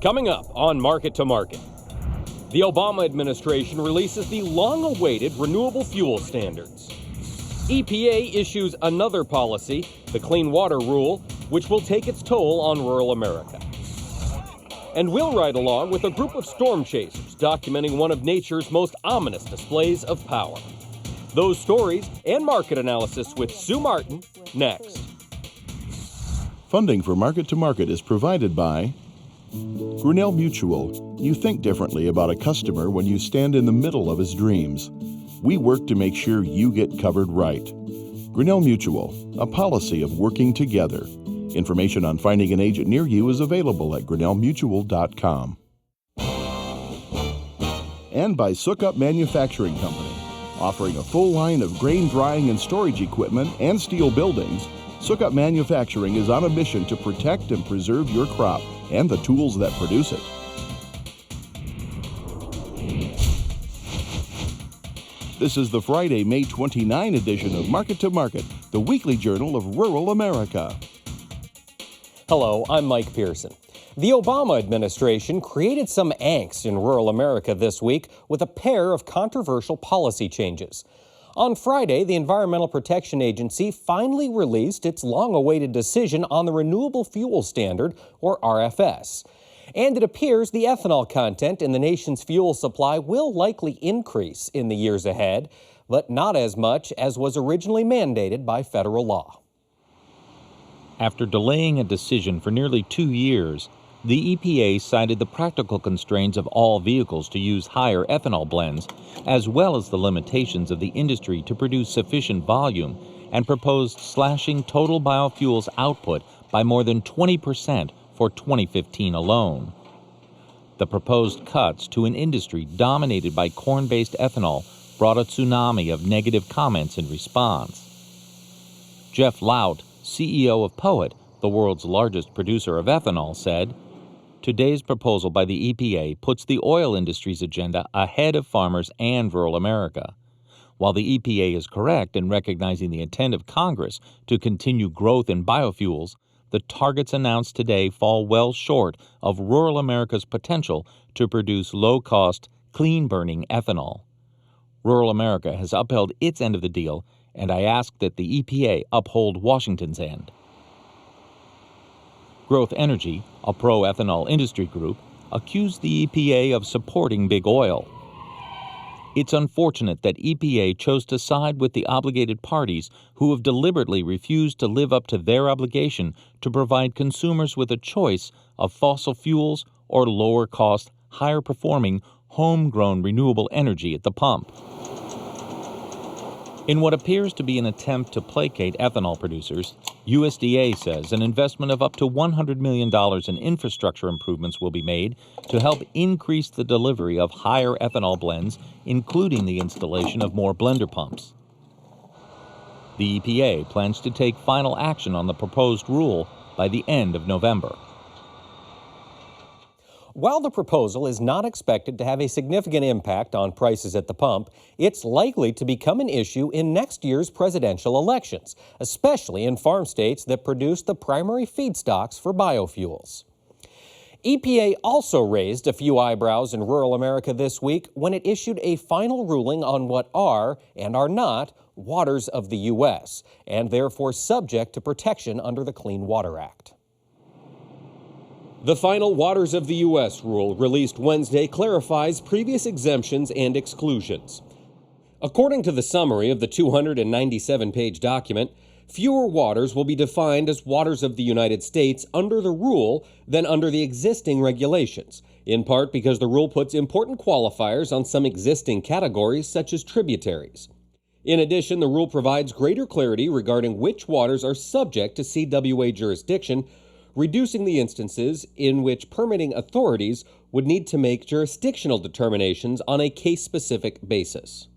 Coming up on Market to Market, the Obama administration releases the long-awaited renewable fuel standards. EPA issues another policy, the Clean Water Rule, which will take its toll on rural America. And we'll ride along with a group of storm chasers documenting one of nature's most ominous displays of power. Those stories and market analysis with Sue Martin next. Funding for Market to Market is provided by Grinnell Mutual. You think differently about a customer when you stand in the middle of his dreams. We work to make sure you get covered right. Grinnell Mutual, a policy of working together. Information on finding an agent near you is available at grinnellmutual.com. And by Sukup Manufacturing Company, offering a full line of grain drying and storage equipment and steel buildings. Sukup Manufacturing is on a mission to protect and preserve your crop and the tools that produce it. This is the Friday, May 29 edition of Market to Market, the weekly journal of rural America. Hello, I'm Mike Pearson. The Obama administration created some angst in rural America this week with a pair of controversial policy changes. On Friday, the Environmental Protection Agency finally released its long-awaited decision on the Renewable Fuel Standard, or RFS. And it appears the ethanol content in the nation's fuel supply will likely increase in the years ahead, but not as much as was originally mandated by federal law. After delaying a decision for nearly 2 years, the EPA cited the practical constraints of all vehicles to use higher ethanol blends, as well as the limitations of the industry to produce sufficient volume, and proposed slashing total biofuels output by more than 20% for 2015 alone. The proposed cuts to an industry dominated by corn-based ethanol brought a tsunami of negative comments in response. Jeff Lout, CEO of Poet, the world's largest producer of ethanol, said, "Today's proposal by the EPA puts the oil industry's agenda ahead of farmers and rural America. While the EPA is correct in recognizing the intent of Congress to continue growth in biofuels, the targets announced today fall well short of rural America's potential to produce low-cost, clean-burning ethanol. Rural America has upheld its end of the deal, and I ask that the EPA uphold Washington's end." Growth Energy, a pro-ethanol industry group, accused the EPA of supporting big oil. It's unfortunate that EPA chose to side with the obligated parties who have deliberately refused to live up to their obligation to provide consumers with a choice of fossil fuels or lower-cost, higher-performing, homegrown renewable energy at the pump. In what appears to be an attempt to placate ethanol producers, USDA says an investment of up to $100 million in infrastructure improvements will be made to help increase the delivery of higher ethanol blends, including the installation of more blender pumps. The EPA plans to take final action on the proposed rule by the end of November. While the proposal is not expected to have a significant impact on prices at the pump, it's likely to become an issue in next year's presidential elections, especially in farm states that produce the primary feedstocks for biofuels. EPA also raised a few eyebrows in rural America this week when it issued a final ruling on what are and are not waters of the U.S., and therefore subject to protection under the Clean Water Act. The final Waters of the U.S. rule, released Wednesday, clarifies previous exemptions and exclusions. According to the summary of the 297-page document, fewer waters will be defined as waters of the United States under the rule than under the existing regulations, in part because the rule puts important qualifiers on some existing categories such as tributaries. In addition, the rule provides greater clarity regarding which waters are subject to CWA jurisdiction, reducing the instances in which permitting authorities would need to make jurisdictional determinations on a case-specific basis.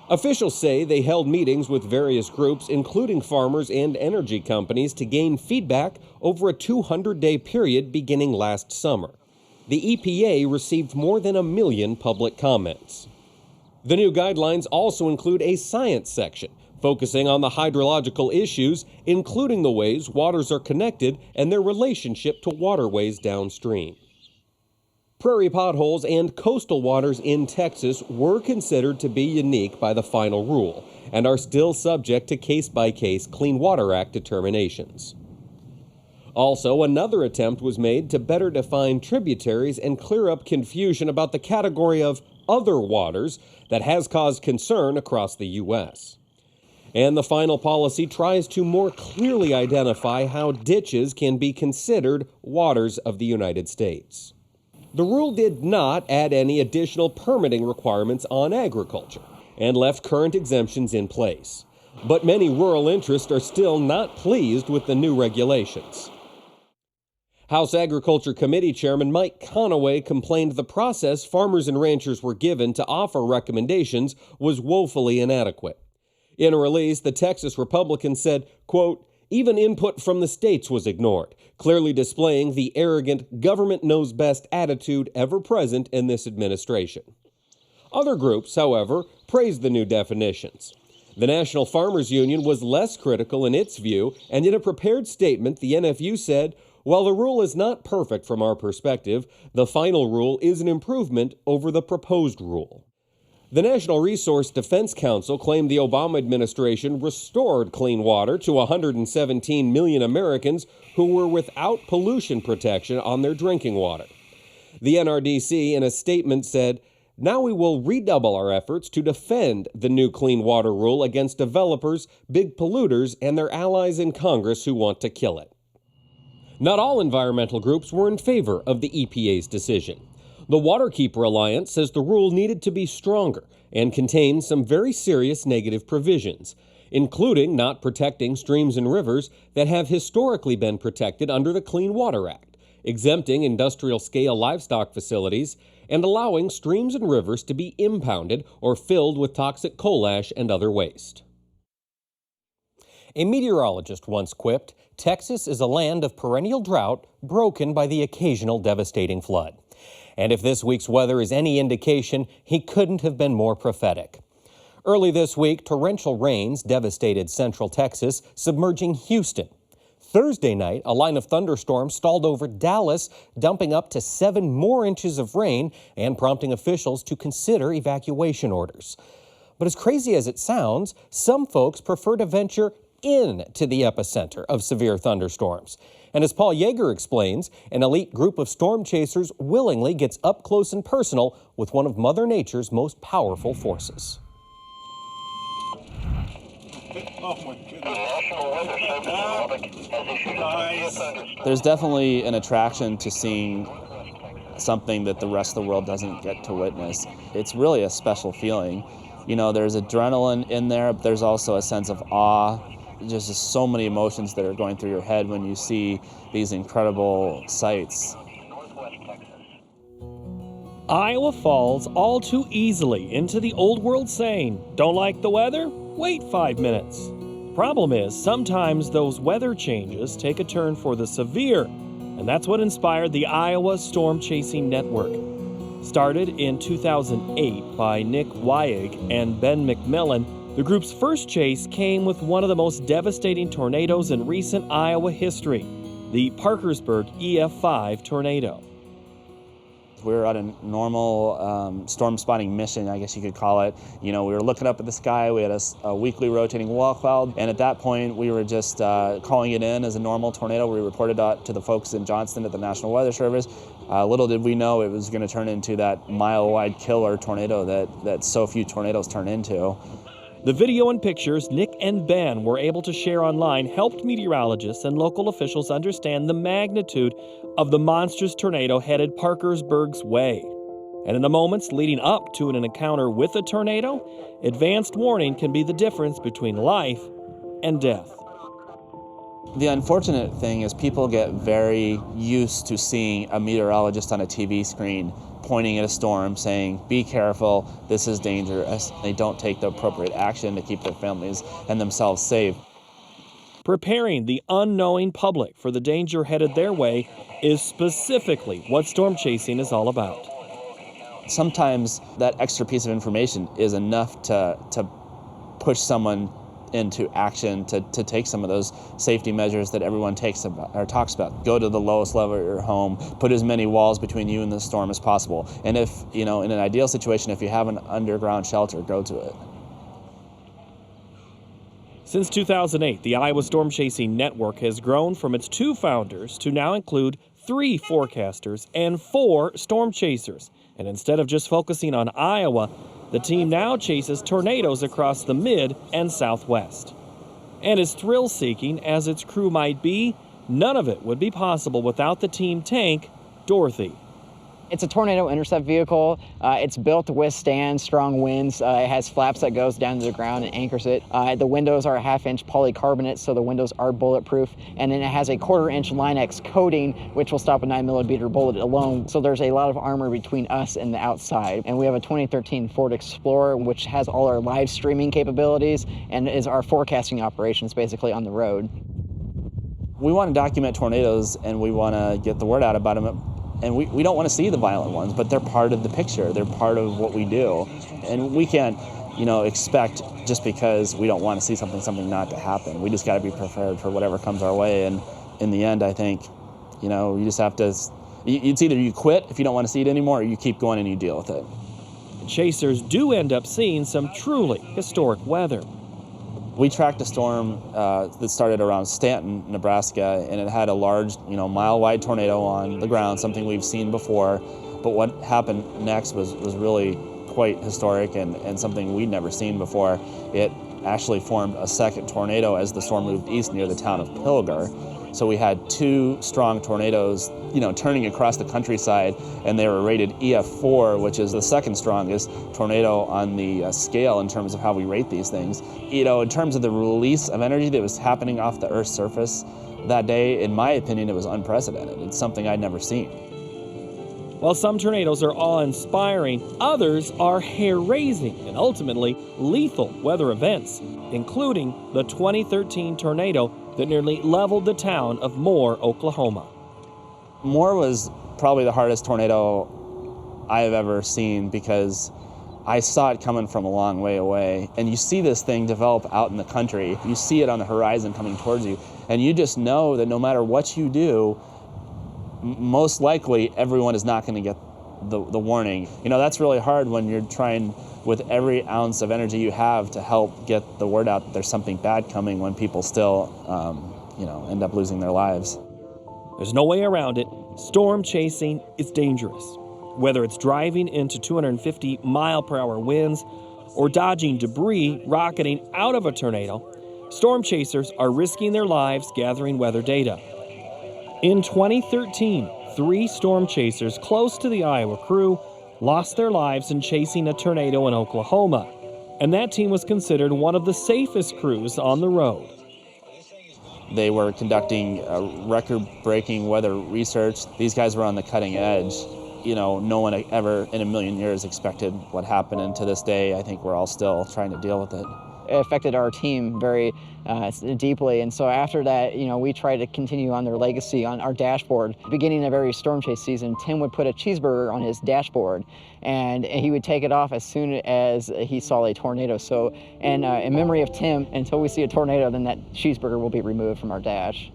Officials say they held meetings with various groups, including farmers and energy companies, to gain feedback over a 200-day period beginning last summer. The EPA received more than 1 million public comments. The new guidelines also include a science section, focusing on the hydrological issues, including the ways waters are connected and their relationship to waterways downstream. Prairie potholes and coastal waters in Texas were considered to be unique by the final rule and are still subject to case-by-case Clean Water Act determinations. Also, another attempt was made to better define tributaries and clear up confusion about the category of other waters that has caused concern across the U.S. And the final policy tries to more clearly identify how ditches can be considered waters of the United States. The rule did not add any additional permitting requirements on agriculture and left current exemptions in place. But many rural interests are still not pleased with the new regulations. House Agriculture Committee Chairman Mike Conaway complained the process farmers and ranchers were given to offer recommendations was woefully inadequate. In a release, the Texas Republican said, quote, "Even input from the states was ignored, clearly displaying the arrogant government-knows-best attitude ever present in this administration." Other groups, however, praised the new definitions. The National Farmers Union was less critical in its view, and in a prepared statement, the NFU said, "While the rule is not perfect from our perspective, the final rule is an improvement over the proposed rule." The National Resource Defense Council claimed the Obama administration restored clean water to 117 million Americans who were without pollution protection on their drinking water. The NRDC, in a statement, said, "Now we will redouble our efforts to defend the new clean water rule against developers, big polluters, and their allies in Congress who want to kill it." Not all environmental groups were in favor of the EPA's decision. The Waterkeeper Alliance says the rule needed to be stronger and contained some very serious negative provisions, including not protecting streams and rivers that have historically been protected under the Clean Water Act, exempting industrial-scale livestock facilities, and allowing streams and rivers to be impounded or filled with toxic coal ash and other waste. A meteorologist once quipped, "Texas is a land of perennial drought broken by the occasional devastating flood." And if this week's weather is any indication, he couldn't have been more prophetic. Early this week, torrential rains devastated central Texas, submerging Houston. Thursday night, a line of thunderstorms stalled over Dallas, dumping up to 7 more inches of rain and prompting officials to consider evacuation orders. But as crazy as it sounds, some folks prefer to venture into the epicenter of severe thunderstorms. And as Paul Yeager explains, an elite group of storm chasers willingly gets up close and personal with one of Mother Nature's most powerful forces. There's definitely an attraction to seeing something that the rest of the world doesn't get to witness. It's really a special feeling. You know, there's adrenaline in there, but there's also a sense of awe. Just so many emotions that are going through your head when you see these incredible sights. Iowa falls all too easily into the old world saying, "Don't like the weather? Wait 5 minutes." Problem is, sometimes those weather changes take a turn for the severe, and that's what inspired the Iowa Storm Chasing Network. Started in 2008 by Nick Wyig and Ben McMillan, the group's first chase came with one of the most devastating tornadoes in recent Iowa history, the Parkersburg EF5 tornado. We were on a normal storm spotting mission, I guess you could call it. You know, we were looking up at the sky, we had a weekly rotating wall cloud, and at that point we were just calling it in as a normal tornado. We reported out to the folks in Johnston at the National Weather Service. Little did we know it was going to turn into that mile-wide killer tornado that so few tornadoes turn into. The video and pictures Nick and Ben were able to share online helped meteorologists and local officials understand the magnitude of the monstrous tornado headed Parkersburg's way. And in the moments leading up to an encounter with a tornado, advanced warning can be the difference between life and death. The unfortunate thing is people get very used to seeing a meteorologist on a TV screen pointing at a storm saying, "Be careful, this is dangerous." They don't take the appropriate action to keep their families and themselves safe. Preparing the unknowing public for the danger headed their way is specifically what storm chasing is all about. Sometimes that extra piece of information is enough to push someone into action to take some of those safety measures that everyone talks about. Go to the lowest level of your home, put as many walls between you and the storm as possible. And if, in an ideal situation, if you have an underground shelter, go to it. Since 2008, the Iowa Storm Chasing Network has grown from its 2 founders to now include 3 forecasters and 4 storm chasers. And instead of just focusing on Iowa, the team now chases tornadoes across the mid and southwest. And as thrill-seeking as its crew might be, none of it would be possible without the team tank, Dorothy. It's a tornado intercept vehicle. It's built to withstand strong winds. It has flaps that goes down to the ground and anchors it. The windows are a 1/2-inch polycarbonate, so the windows are bulletproof. And then it has a 1/4-inch Line-X coating, which will stop a 9mm bullet alone. So there's a lot of armor between us and the outside. And we have a 2013 Ford Explorer, which has all our live streaming capabilities and is our forecasting operations basically on the road. We want to document tornadoes, and we want to get the word out about them. And we don't want to see the violent ones, but they're part of the picture. They're part of what we do. And we can't, expect just because we don't want to see something not to happen. We just got to be prepared for whatever comes our way. And in the end, I think, you just have to, it's either you quit if you don't want to see it anymore, or you keep going and you deal with it. Chasers do end up seeing some truly historic weather. We tracked a storm that started around Stanton, Nebraska, and it had a large, mile-wide tornado on the ground, something we've seen before. But what happened next was really quite historic and something we'd never seen before. It actually formed a second tornado as the storm moved east near the town of Pilger. So we had 2 strong tornadoes, turning across the countryside, and they were rated EF4, which is the second strongest tornado on the scale in terms of how we rate these things. In terms of the release of energy that was happening off the Earth's surface that day, in my opinion, it was unprecedented. It's something I'd never seen. While some tornadoes are awe-inspiring, others are hair-raising and ultimately lethal weather events, including the 2013 tornado that nearly leveled the town of Moore, Oklahoma. Moore was probably the hardest tornado I have ever seen because I saw it coming from a long way away. And you see this thing develop out in the country. You see it on the horizon coming towards you. And you just know that no matter what you do, most likely everyone is not going to get the warning. That's really hard when you're trying with every ounce of energy you have to help get the word out that there's something bad coming when people still, end up losing their lives. There's no way around it. Storm chasing is dangerous. Whether it's driving into 250-mile-per-hour winds or dodging debris rocketing out of a tornado, storm chasers are risking their lives gathering weather data. In 2013, 3 storm chasers close to the Iowa crew lost their lives in chasing a tornado in Oklahoma, and that team was considered one of the safest crews on the road. They were conducting record-breaking weather research. These guys were on the cutting edge. No one ever in a million years expected what happened, and to this day, I think we're all still trying to deal with it. It affected our team very deeply, and so after that, we tried to continue on their legacy on our dashboard. Beginning of every storm chase season, Tim would put a cheeseburger on his dashboard, and he would take it off as soon as he saw a tornado. So, and in memory of Tim, until we see a tornado, then that cheeseburger will be removed from our dash.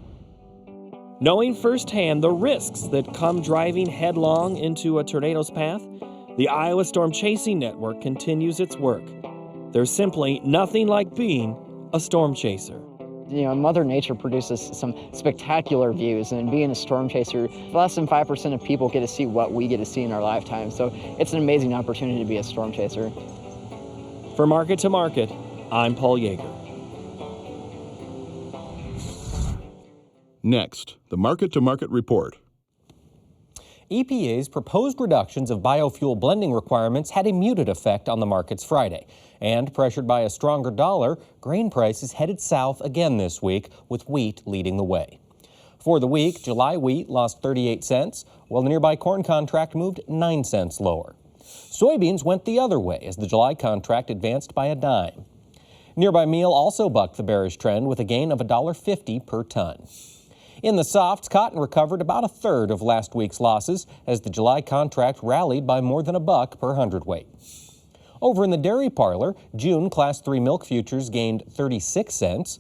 Knowing firsthand the risks that come driving headlong into a tornado's path, the Iowa Storm Chasing Network continues its work. There's simply nothing like being a storm chaser. Mother Nature produces some spectacular views, and being a storm chaser, less than 5% of people get to see what we get to see in our lifetime. So it's an amazing opportunity to be a storm chaser. For Market to Market, I'm Paul Yeager. Next, the Market to Market Report. EPA's proposed reductions of biofuel blending requirements had a muted effect on the markets Friday. And pressured by a stronger dollar, grain prices headed south again this week, with wheat leading the way. For the week, July wheat lost 38 cents, while the nearby corn contract moved 9 cents lower. Soybeans went the other way as the July contract advanced by a dime. Nearby meal also bucked the bearish trend with a gain of $1.50 per ton. In the softs, cotton recovered about a third of last week's losses as the July contract rallied by more than $1 per hundredweight. Over in the dairy parlor, June Class 3 milk futures gained 36 cents.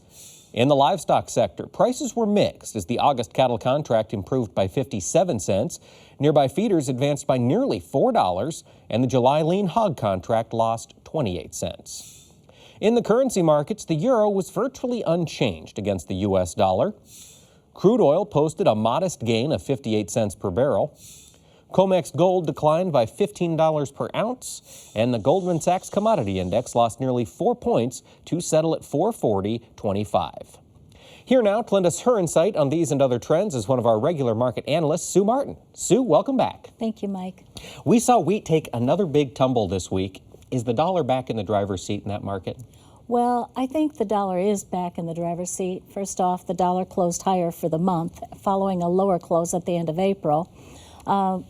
In the livestock sector, prices were mixed as the August cattle contract improved by 57 cents. Nearby feeders advanced by nearly $4, and the July lean hog contract lost 28 cents. In the currency markets, the euro was virtually unchanged against the U.S. dollar. Crude oil posted a modest gain of 58 cents per barrel. COMEX gold declined by $15 per ounce, and the Goldman Sachs Commodity Index lost nearly 4 points to settle at 440.25. Here now to lend us her insight on these and other trends is one of our regular market analysts, Sue Martin. Sue, welcome back. Thank you, Mike. We saw wheat take another big tumble this week. Is the dollar back in the driver's seat in that market? Well, I think the dollar is back in the driver's seat. First off, the dollar closed higher for the month, following a lower close at the end of April. On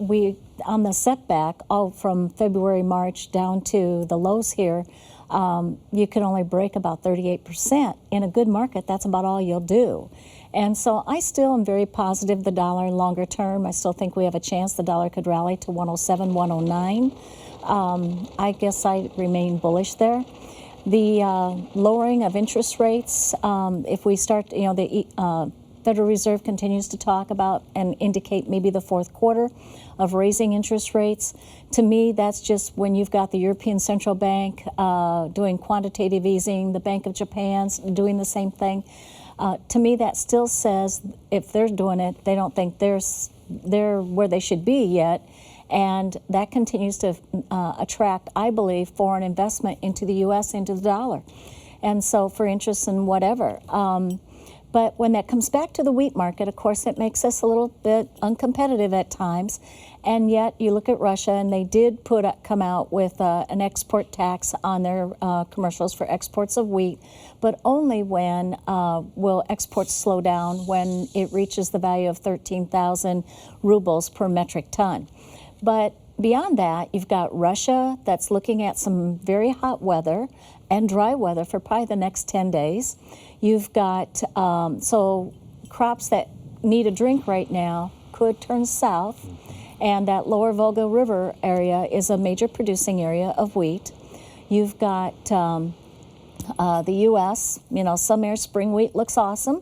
the setback, from February, March down to the lows here, you can only break about 38%. In a good market, that's about all you'll do. And so I still am very positive the dollar longer term. I still think we have a chance the dollar could rally to 107, 109. I guess I remain bullish there. The lowering of interest rates, if we start, the Federal Reserve continues to talk about and indicate maybe the fourth quarter of raising interest rates. To me, that's just when you've got the European Central Bank doing quantitative easing, the Bank of Japan's doing the same thing. To me, that still says if they're doing it, they don't think they're where they should be yet. And that continues to attract, I believe, foreign investment into the U.S., into the dollar. And so for interest in whatever. But when that comes back to the wheat market, of course, it makes us a little bit uncompetitive at times. And yet you look at Russia, and they did come out with an export tax on their commercials for exports of wheat, but only when will exports slow down when it reaches the value of 13,000 rubles per metric ton. But beyond that, you've got Russia that's looking at some very hot weather and dry weather for probably the next 10 days. You've got, so crops that need a drink right now could turn south, and that lower Volga River area is a major producing area of wheat. You've got the U.S., some areas spring wheat looks awesome,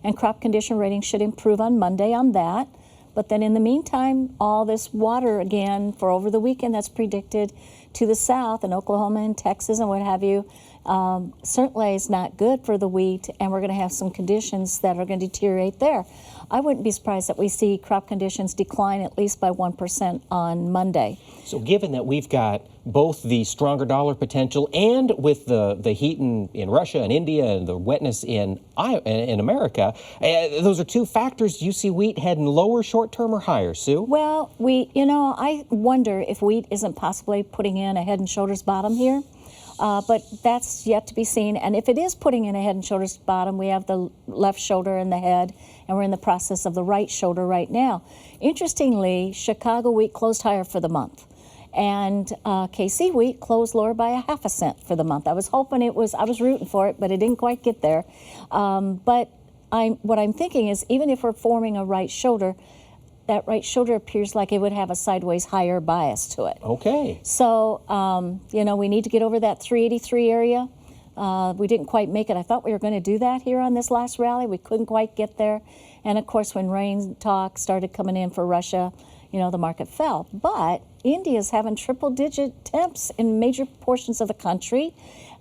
and crop condition ratings should improve on Monday on that. But then in the meantime, all this water again for over the weekend that's predicted to the south in Oklahoma and Texas and what have you, certainly is not good for the wheat, and we're going to have some conditions that are going to deteriorate there. I wouldn't be surprised that we see crop conditions decline at least by 1% on Monday. So given that we've got both the stronger dollar potential and with the heat in Russia and India and the wetness in America, those are two factors. You see wheat heading lower short term or higher, Sue? Well, I wonder if wheat isn't possibly putting in a head and shoulders bottom here. But that's yet to be seen. And if it is putting in a head and shoulders bottom, we have the left shoulder and the head, and we're in the process of the right shoulder right now. Interestingly, Chicago wheat closed higher for the month. And KC wheat closed lower by 0.5 cent for the month. I was hoping I was rooting for it, but it didn't quite get there. But what I'm thinking is even if we're forming a right shoulder, that right shoulder appears like it would have a sideways higher bias to it. Okay. So, we need to get over that 383 area. We didn't quite make it. I thought we were going to do that here on this last rally. We couldn't quite get there. And of course, when rain talk started coming in for Russia, the market fell. But India's having triple-digit temps in major portions of the country.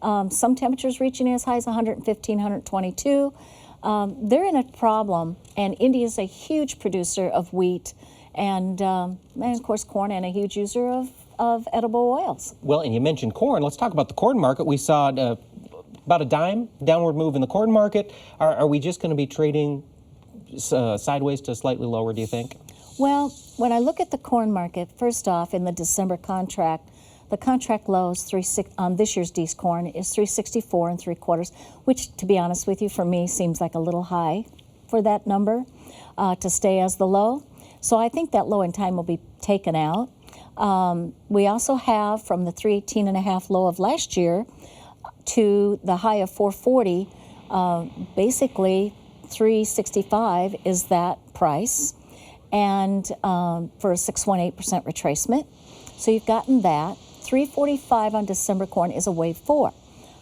Some temperatures reaching as high as 115, 122. They're in a problem, and India is a huge producer of wheat and of course, corn, and a huge user of edible oils. Well, and you mentioned corn. Let's talk about the corn market. We saw about a dime downward move in the corn market. Are we just going to be trading sideways to slightly lower, do you think? Well, when I look at the corn market, first off, in the December contract, the contract low on this year's D's corn is 364 3/4, which, to be honest with you, for me seems like a little high for that number to stay as the low. So I think that low in time will be taken out. We also have from the 318.5 low of last year to the high of 440, basically 365 is that price, and for a 618% retracement. So you've gotten that. $3.45 on December corn is a wave 4.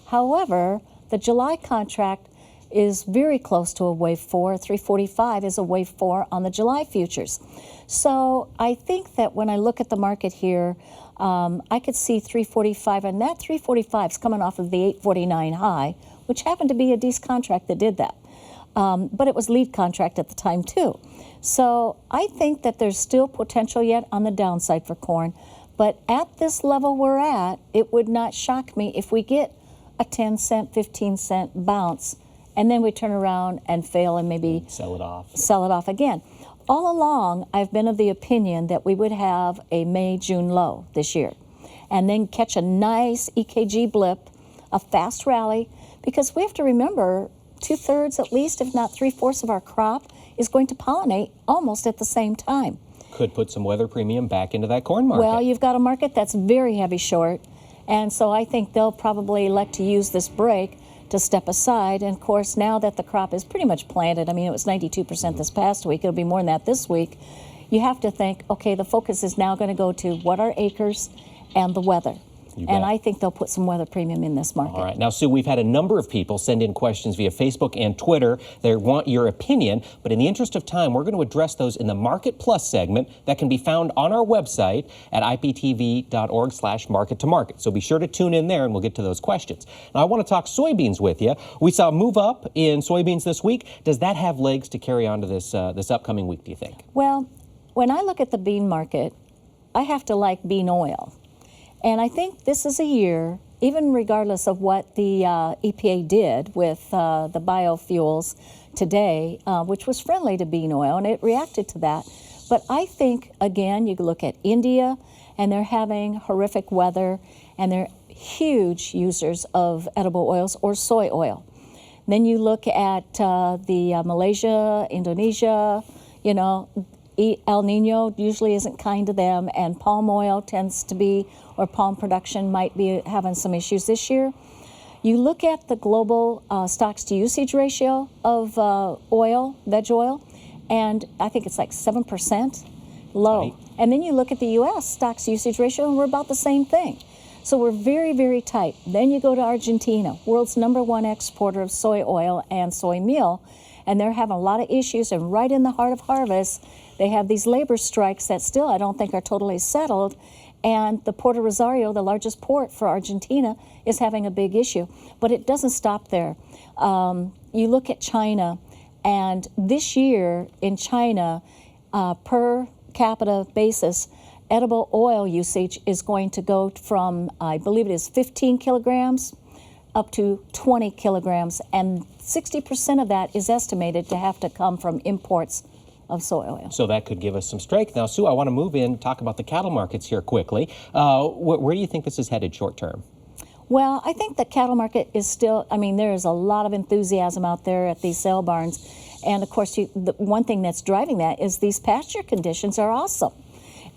However, the July contract is very close to a wave 4. $3.45 is a wave 4 on the July futures. So I think that when I look at the market here, I could see $3.45, and that $3.45 is coming off of the $8.49 high, which happened to be a decent contract that did that. But it was lead contract at the time too. So I think that there's still potential yet on the downside for corn. But at this level we're at, it would not shock me if we get a 10 cent, 15 cent bounce, and then we turn around and fail and maybe Sell it off again. All along, I've been of the opinion that we would have a May-June low this year, and then catch a nice EKG blip, a fast rally, because we have to remember 2/3 at least, if not 3/4 of our crop is going to pollinate almost at the same time. Could put some weather premium back into that corn market. Well, you've got a market that's very heavy short, and so I think they'll probably elect to use this break to step aside. And of course, now that the crop is pretty much planted, I mean, it was 92% this past week, it'll be more than that this week, you have to think, okay, the focus is now going to go to what are acres and the weather. And I think they'll put some weather premium in this market. All right. Now, Sue, we've had a number of people send in questions via Facebook and Twitter. They want your opinion, but in the interest of time, we're going to address those in the Market Plus segment that can be found on our website at iptv.org/market to market. So be sure to tune in there and we'll get to those questions. Now, I want to talk soybeans with you. We saw a move up in soybeans this week. Does that have legs to carry on to this upcoming week, do you think? Well, when I look at the bean market, I have to like bean oil. And I think this is a year, even regardless of what the EPA did with the biofuels today, which was friendly to bean oil, and it reacted to that. But I think, again, you look at India, and they're having horrific weather, and they're huge users of edible oils or soy oil. Then you look at the Malaysia, Indonesia, you know, El Nino usually isn't kind to them, and palm oil tends to be, or palm production might be having some issues this year. You look at the global stocks to usage ratio of oil, veg oil, and I think it's like 7% low. Right. And then you look at the U.S. stocks usage ratio, and we're about the same thing. So we're very, very tight. Then you go to Argentina, world's #1 exporter of soy oil and soy meal, and they're having a lot of issues, and right in the heart of harvest, they have these labor strikes that still I don't think are totally settled, and the Port of Rosario, the largest port for Argentina, is having a big issue. But it doesn't stop there. You look at China, and this year in China, per capita basis, edible oil usage is going to go from, I believe it is 15 kilograms up to 20 kilograms, and 60% of that is estimated to have to come from imports of soy oil. So that could give us some strength. Now, Sue, I want to move in, talk about the cattle markets here quickly. Where do you think this is headed short term? Well, I think the cattle market is still, I mean, there is a lot of enthusiasm out there at these sale barns. And of course, the one thing that's driving that is these pasture conditions are awesome.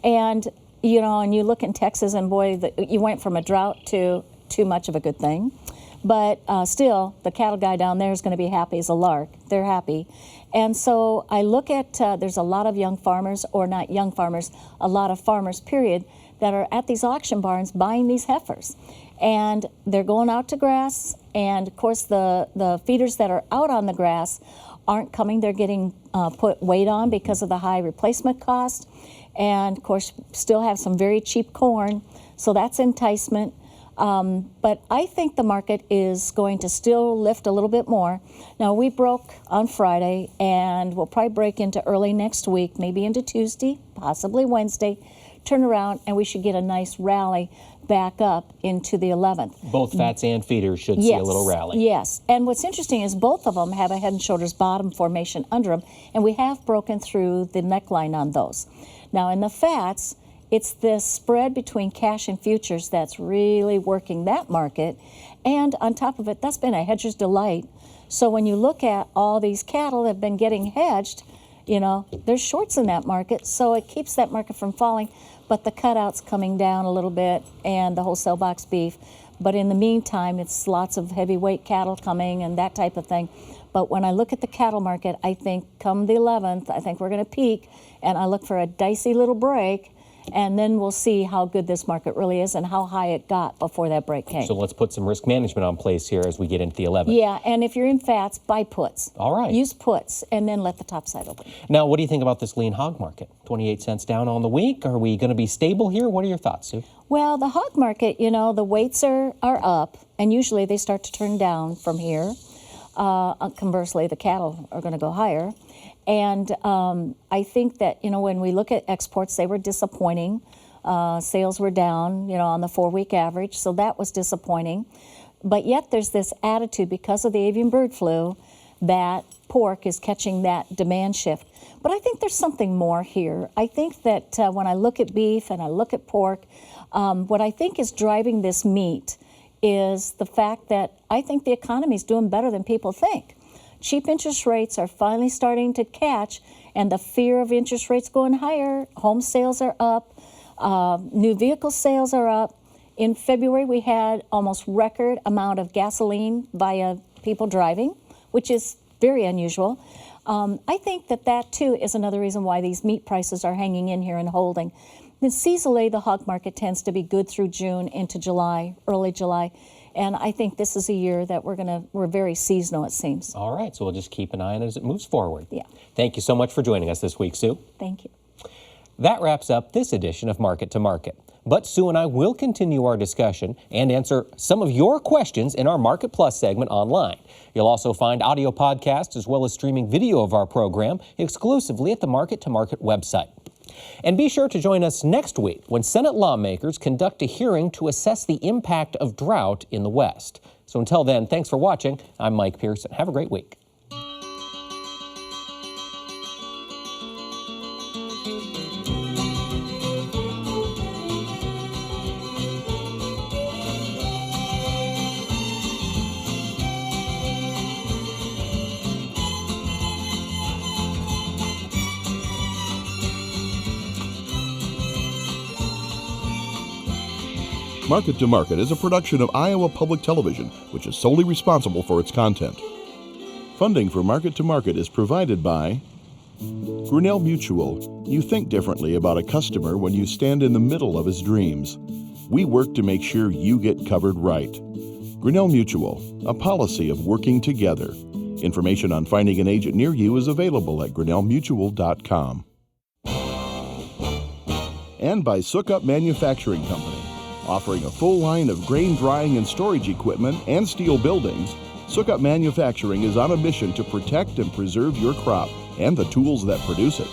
And, you know, and you look in Texas, and boy, you went from a drought to too much of a good thing. But still, the cattle guy down there is going to be happy as a lark. They're happy. And so I look at, there's a lot of young farmers, or not young farmers, a lot of farmers, period, that are at these auction barns buying these heifers. And they're going out to grass. And of course, the feeders that are out on the grass aren't coming. They're getting put weight on because of the high replacement cost. And of course, still have some very cheap corn. So that's enticement. But I think the market is going to still lift a little bit more. Now, we broke on Friday, and we'll probably break into early next week, maybe into Tuesday, possibly Wednesday, turn around, and we should get a nice rally back up into the 11th. Both fats and feeders should see a little rally. Yes, and what's interesting is both of them have a head and shoulders bottom formation under them, and we have broken through the neckline on those. Now, in the fats, it's this spread between cash and futures that's really working that market. And on top of it, that's been a hedger's delight. So when you look at all these cattle that have been getting hedged, you know, there's shorts in that market, so it keeps that market from falling. But the cutout's coming down a little bit, and the wholesale box beef. But in the meantime, it's lots of heavyweight cattle coming and that type of thing. But when I look at the cattle market, I think come the 11th, I think we're going to peak, and I look for a dicey little break. and then we'll see how good this market really is and how high it got before that break came. So let's put some risk management on place here as we get into the 11th. Yeah, and if you're in fats, buy puts. All right. Use puts and then let the top side open. Now, what do you think about this lean hog market? 28 cents down on the week. Are we going to be stable here? What are your thoughts, Sue? Well, the hog market, you know, the weights are up, and usually they start to turn down from here. Conversely, the cattle are going to go higher. And I think that, you know, when we look at exports, they were disappointing. Sales were down, you know, on the 4-week average, so that was disappointing. But yet there's this attitude because of the avian bird flu that pork is catching that demand shift. But I think there's something more here. I think that when I look at beef and I look at pork, what I think is driving this meat is the fact that I think the economy is doing better than people think. Cheap interest rates are finally starting to catch, and the fear of interest rates going higher, home sales are up, new vehicle sales are up. In February, we had almost record amount of gasoline via people driving, which is very unusual. I think that too is another reason why these meat prices are hanging in here and holding. And seasonally, the hog market tends to be good through June into July, early July. And I think this is a year that we're very seasonal, it seems. All right, so we'll just keep an eye on it as it moves forward. Yeah. Thank you so much for joining us this week, Sue. Thank you. That wraps up this edition of Market to Market. But Sue and I will continue our discussion and answer some of your questions in our Market Plus segment online. You'll also find audio podcasts as well as streaming video of our program exclusively at the Market to Market website. And be sure to join us next week when Senate lawmakers conduct a hearing to assess the impact of drought in the West. So until then, thanks for watching. I'm Mike Pearson. Have a great week. Market to Market is a production of Iowa Public Television, which is solely responsible for its content. Funding for Market to Market is provided by Grinnell Mutual. You think differently about a customer when you stand in the middle of his dreams. We work to make sure you get covered right. Grinnell Mutual, a policy of working together. Information on finding an agent near you is available at grinnellmutual.com. And by Sukup Manufacturing Company. Offering a full line of grain drying and storage equipment and steel buildings, Sukup Manufacturing is on a mission to protect and preserve your crop and the tools that produce it.